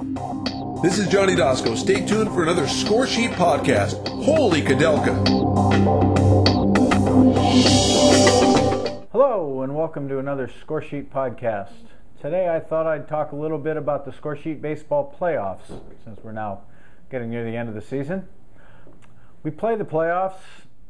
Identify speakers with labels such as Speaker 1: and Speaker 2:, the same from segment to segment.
Speaker 1: This is Johnny Dosco. Stay tuned for another Scoresheet podcast. Holy Kadelka!
Speaker 2: Hello, and welcome to another Scoresheet podcast. Today I thought I'd talk a little bit about the Scoresheet baseball playoffs, since we're now getting near the end of the season. We play the playoffs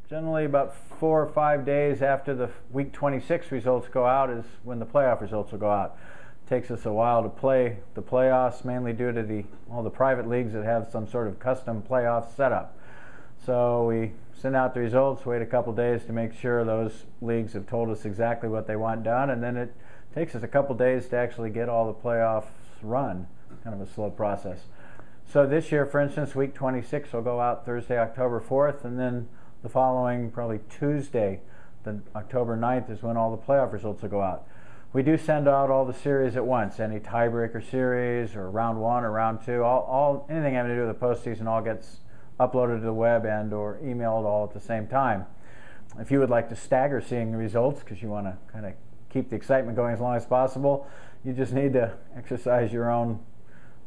Speaker 2: generally about 4 or 5 days after the week 26 results go out is when the playoff results will go out. It takes us a while to play the playoffs, mainly due to all the private leagues that have some sort of custom playoff setup. So we send out the results, wait a couple days to make sure those leagues have told us exactly what they want done, and then it takes us a couple days to actually get all the playoffs run. Kind of a slow process. So this year, for instance, week 26 will go out Thursday, October 4th, and then the following, probably Tuesday, October 9th, is when all the playoff results will go out. We do send out all the series at once, any tiebreaker series or round one or round two, anything having to do with the postseason all gets uploaded to the web and or emailed all at the same time. If you would like to stagger seeing the results because you want to kind of keep the excitement going as long as possible, you just need to exercise your own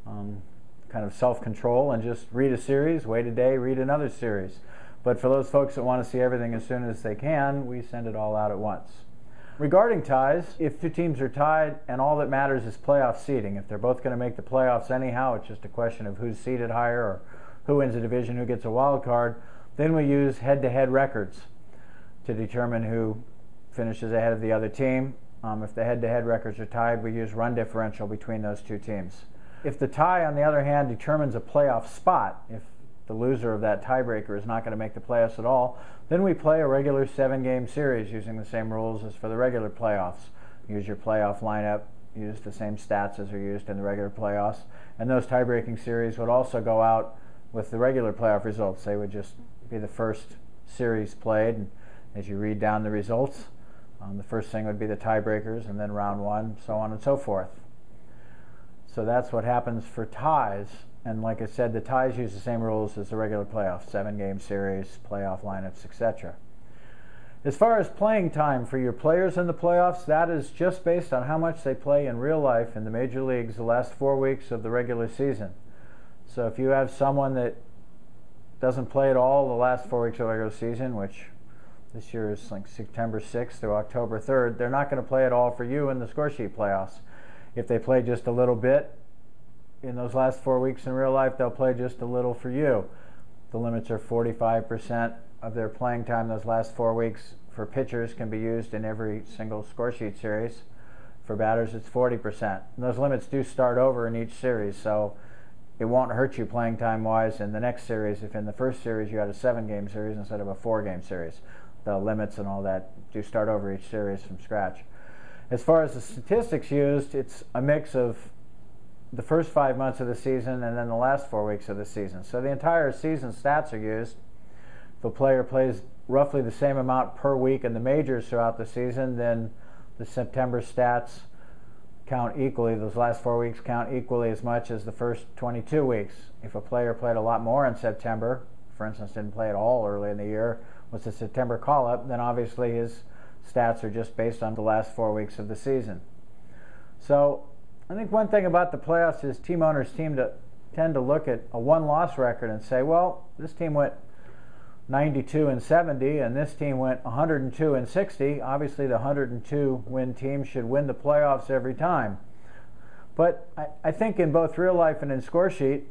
Speaker 2: kind of self-control and just read a series, wait a day, read another series. But for those folks that want to see everything as soon as they can, we send it all out at once. Regarding ties, if two teams are tied and all that matters is playoff seeding, if they're both going to make the playoffs anyhow, it's just a question of who's seeded higher or who wins the division, who gets a wild card, then we use head-to-head records to determine who finishes ahead of the other team. If the head-to-head records are tied, we use run differential between those two teams. If the tie, on the other hand, determines a playoff spot, if the loser of that tiebreaker is not going to make the playoffs at all, then we play a regular 7-game series using the same rules as for the regular playoffs. Use your playoff lineup, use the same stats as are used in the regular playoffs, and those tie-breaking series would also go out with the regular playoff results. They would just be the first series played, and as you read down the results, the first thing would be the tiebreakers, and then round one, so on and so forth. So that's what happens for ties. And like I said, the ties use the same rules as the regular playoffs, 7-game series, playoff lineups, etc. As far as playing time for your players in the playoffs, that is just based on how much they play in real life in the major leagues the last 4 weeks of the regular season. So if you have someone that doesn't play at all the last 4 weeks of the regular season, which this year is like September 6th through October 3rd, they're not going to play at all for you in the Scoresheet playoffs. If they play just a little bit in those last 4 weeks in real life, they'll play just a little for you. The limits are 45% of their playing time those last 4 weeks for pitchers can be used in every single Scoresheet series. For batters, it's 40%. And those limits do start over in each series, so it won't hurt you playing time-wise in the next series if in the first series you had a 7-game series instead of a 4-game series. The limits and all that do start over each series from scratch. As far as the statistics used, it's a mix of the first 5 months of the season and then the last 4 weeks of the season. So the entire season stats are used. If a player plays roughly the same amount per week in the majors throughout the season, then the September stats count equally. Those last 4 weeks count equally as much as the first 22 weeks. If a player played a lot more in September, for instance, didn't play at all early in the year, was the September call-up, then obviously his stats are just based on the last 4 weeks of the season. So I think one thing about the playoffs is team owners tend to look at a one-loss record and say, well, this team went 92-70 and this team went 102-60. Obviously the 102-win team should win the playoffs every time. But I think in both real life and in Scoresheet,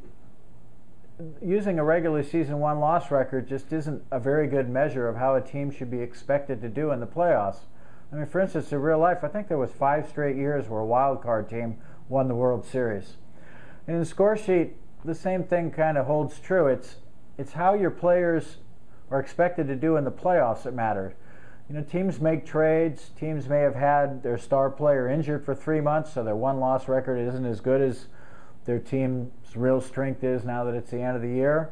Speaker 2: using a regular season one-loss record just isn't a very good measure of how a team should be expected to do in the playoffs. I mean, for instance, in real life, I think there was 5 straight years where a wild card team won the World Series. And in the Scoresheet, the same thing kind of holds true. It's how your players are expected to do in the playoffs that matter. You know, teams make trades. Teams may have had their star player injured for 3 months, so their one-loss record isn't as good as their team's real strength is now that it's the end of the year.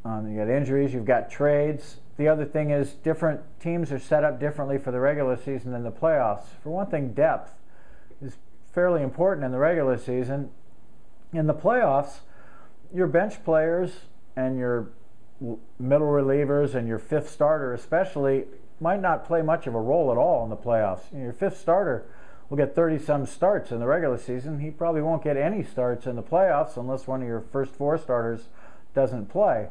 Speaker 2: You got injuries, you've got trades. The other thing is different teams are set up differently for the regular season than the playoffs. For one thing, depth is fairly important in the regular season. In the playoffs, your bench players and your middle relievers and your fifth starter especially might not play much of a role at all in the playoffs. Your fifth starter will get 30-some starts in the regular season. He probably won't get any starts in the playoffs unless one of your first 4 starters doesn't play.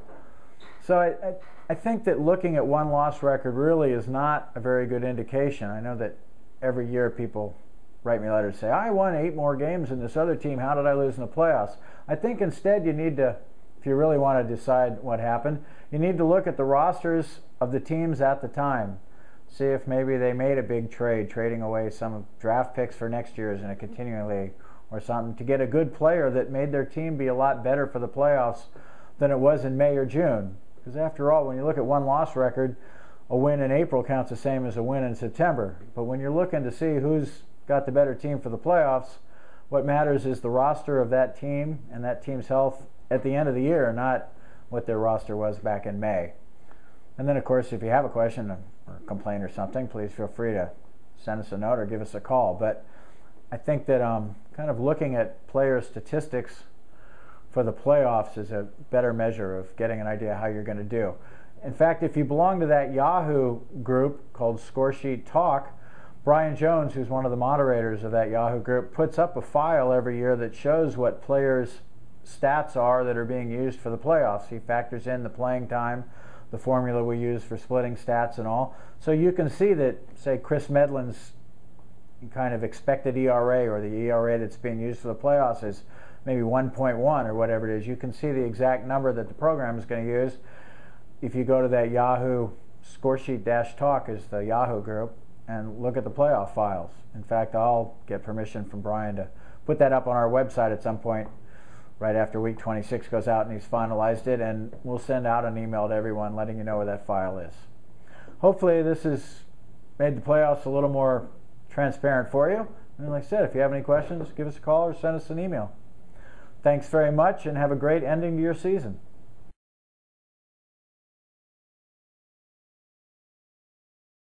Speaker 2: So I think that looking at one-loss record really is not a very good indication. I know that every year people write me letters and say, I won 8 more games than this other team. How did I lose in the playoffs? I think instead you need to, if you really want to decide what happened, you need to look at the rosters of the teams at the time. See if maybe they made a big trade, trading away some draft picks for next year's in a continuing league or something to get a good player that made their team be a lot better for the playoffs than it was in May or June. Because after all, when you look at one-loss record, a win in April counts the same as a win in September. But when you're looking to see who's got the better team for the playoffs, what matters is the roster of that team and that team's health at the end of the year, not what their roster was back in May. And then, of course, if you have a question or complaint or something, please feel free to send us a note or give us a call. But I think that kind of looking at player statistics for the playoffs is a better measure of getting an idea how you're going to do. In fact, if you belong to that Yahoo group called Scoresheet Talk, Brian Jones, who's one of the moderators of that Yahoo group, puts up a file every year that shows what players' stats are that are being used for the playoffs. He factors in the playing time, the formula we use for splitting stats and all. So you can see that, say, Chris Medlin's kind of expected ERA, or the ERA that's being used for the playoffs, is maybe 1.1 or whatever it is. You can see the exact number that the program is going to use if you go to that Yahoo Scoresheet-Talk is the Yahoo group and look at the playoff files. In fact, I'll get permission from Brian to put that up on our website at some point right after week 26 goes out and he's finalized it, and we'll send out an email to everyone letting you know where that file is. Hopefully this has made the playoffs a little more transparent for you. And like I said, if you have any questions, give us a call or send us an email. Thanks very much and have a great ending to your season.